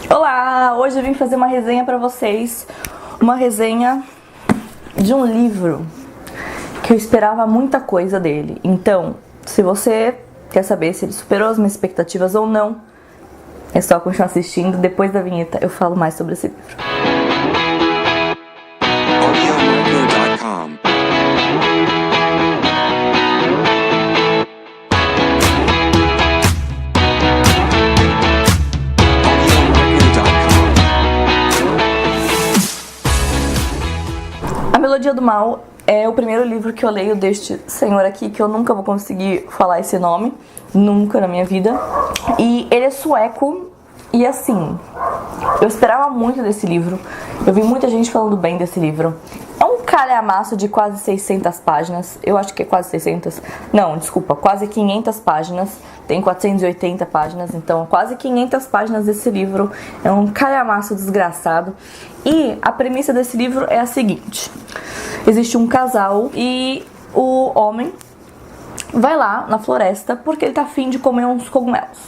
Olá! Hoje eu vim fazer uma resenha pra vocês. Uma resenha de um livro que eu esperava muita coisa dele. Então, se você quer saber se ele superou as minhas expectativas ou não, é só continuar assistindo. Depois da vinheta eu falo mais sobre esse livro. A Melodia do Mal é o primeiro livro que eu leio deste senhor aqui, que eu nunca vou conseguir falar esse nome, nunca na minha vida. E ele é sueco e assim, eu esperava muito desse livro, eu vi muita gente falando bem desse livro. É um calhamaço de quase 600 páginas, eu acho que é quase 600, não, desculpa, quase 500 páginas, tem 480 páginas, então quase 500 páginas desse livro, é um calhamaço desgraçado. E a premissa desse livro é a seguinte: existe um casal e o homem vai lá na floresta porque ele tá afim de comer uns cogumelos,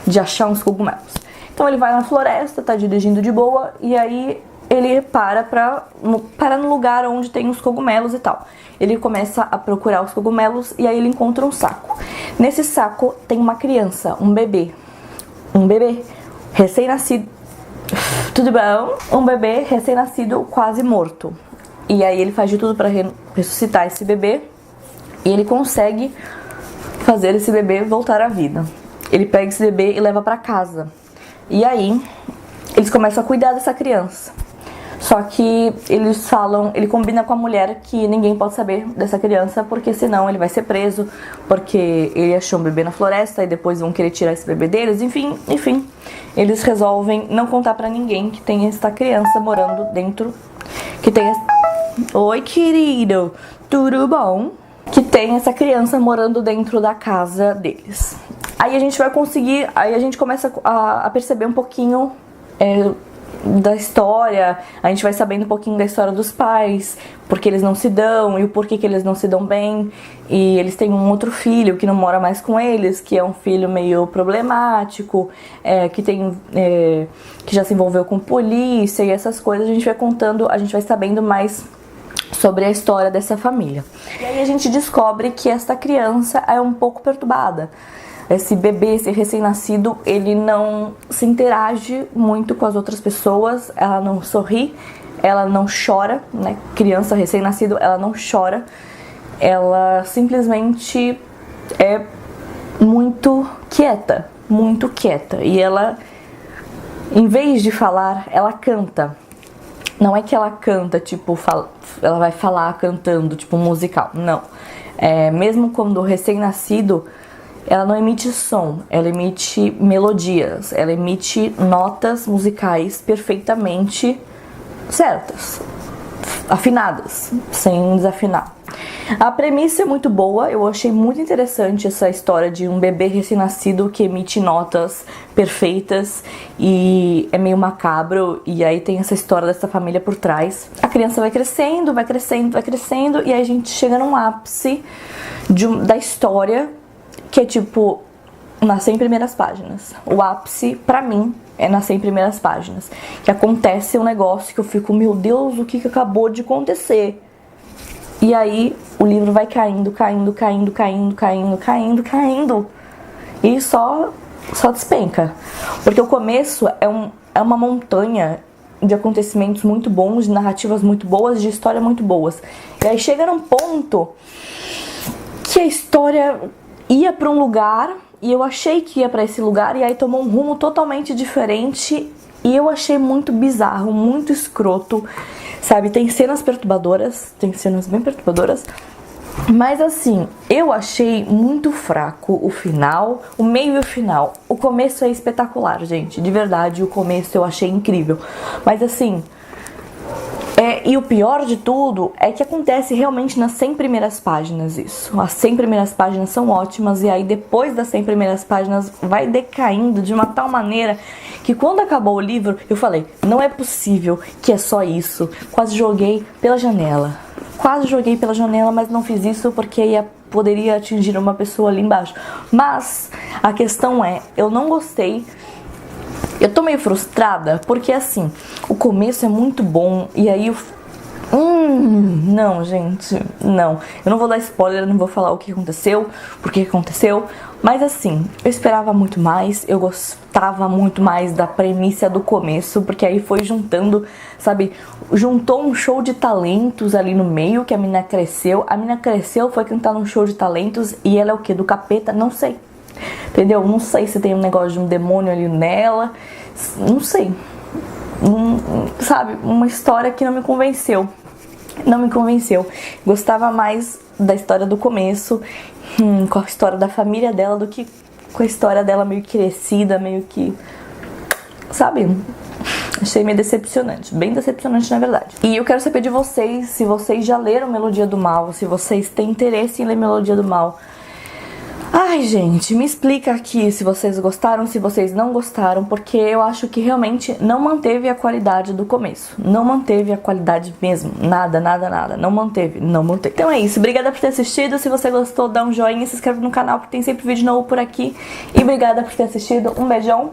de achar uns cogumelos. Então ele vai na floresta, tá dirigindo de boa, e aí ele para no lugar onde tem os cogumelos e tal. Ele começa a procurar os cogumelos e aí ele encontra um saco. Nesse saco tem uma criança, um bebê recém-nascido. Tudo bom? Um bebê recém-nascido quase morto. E aí ele faz de tudo para ressuscitar esse bebê e ele consegue fazer esse bebê voltar à vida. Ele pega esse bebê e leva para casa. E aí eles começam a cuidar dessa criança. Só que ele combina com a mulher que ninguém pode saber dessa criança, porque senão ele vai ser preso, porque ele achou um bebê na floresta e depois vão querer tirar esse bebê deles. Enfim, eles resolvem não contar pra ninguém que tem essa criança morando dentro, Oi, querido, tudo bom? Que tem essa criança morando dentro da casa deles. Aí a gente começa a perceber um pouquinho da história, a gente vai sabendo um pouquinho da história dos pais, porque eles não se dão e o porquê que eles não se dão bem. E eles têm um outro filho que não mora mais com eles, que é um filho meio problemático, que já se envolveu com polícia e essas coisas. A gente vai contando, a gente vai sabendo mais sobre a história dessa família. E aí a gente descobre que essa criança é um pouco perturbada. Esse bebê, esse recém-nascido, ele não se interage muito com as outras pessoas, ela não sorri, ela não chora, né? Criança recém-nascido, ela não chora, ela simplesmente é muito quieta. E ela, em vez de falar, ela canta. Não é que ela canta, tipo, ela vai falar cantando, tipo um musical, não. Mesmo quando o recém-nascido, ela não emite som, ela emite melodias, ela emite notas musicais perfeitamente certas, afinadas, sem desafinar. A premissa é muito boa, eu achei muito interessante essa história de um bebê recém-nascido que emite notas perfeitas e é meio macabro, e aí tem essa história dessa família por trás. A criança vai crescendo, e aí a gente chega num ápice da história, que é tipo, nas 100 primeiras páginas. O ápice, pra mim, é nas 100 primeiras páginas. Que acontece um negócio que eu fico, meu Deus, o que acabou de acontecer? E aí, o livro vai caindo. E só despenca. Porque o começo é uma montanha de acontecimentos muito bons, de narrativas muito boas, de história muito boas. E aí chega num ponto que a história ia pra um lugar, e eu achei que ia pra esse lugar, e aí tomou um rumo totalmente diferente, e eu achei muito bizarro, muito escroto, sabe? Tem cenas perturbadoras, tem cenas bem perturbadoras, mas assim, eu achei muito fraco o final, o meio e o final. O começo é espetacular, gente, de verdade, o começo eu achei incrível, mas assim, e o pior de tudo é que acontece realmente nas 100 primeiras páginas isso. As 100 primeiras páginas são ótimas, e aí depois das 100 primeiras páginas vai decaindo de uma tal maneira que quando acabou o livro eu falei, não é possível que é só isso. Quase joguei pela janela, mas não fiz isso porque poderia atingir uma pessoa ali embaixo. Mas a questão é, eu não gostei Eu tô meio frustrada porque assim, o começo é muito bom e aí eu... não, gente, não. Eu não vou dar spoiler, não vou falar o que aconteceu, por que aconteceu. Mas assim, eu esperava muito mais, eu gostava muito mais da premissa do começo, porque aí foi juntando, sabe, juntou um show de talentos ali no meio, que a mina cresceu. A mina cresceu, foi cantar num show de talentos e ela é o quê? Do capeta? Não sei. Entendeu? Não sei se tem um negócio de um demônio ali nela, não sei. Sabe, uma história que não me convenceu. Não me convenceu. Gostava mais da história do começo, com a história da família dela, do que com a história dela meio crescida, meio que... Sabe? Achei meio decepcionante. Bem decepcionante, na verdade. E eu quero saber de vocês, se vocês já leram Melodia do Mal, se vocês têm interesse em ler Melodia do Mal. Ai, gente, me explica aqui se vocês gostaram, se vocês não gostaram, porque eu acho que realmente não manteve a qualidade do começo. Não manteve a qualidade mesmo. Nada, nada, nada. Não manteve, não manteve. Então é isso. Obrigada por ter assistido. Se você gostou, dá um joinha, se inscreve no canal, porque tem sempre vídeo novo por aqui. E obrigada por ter assistido. Um beijão.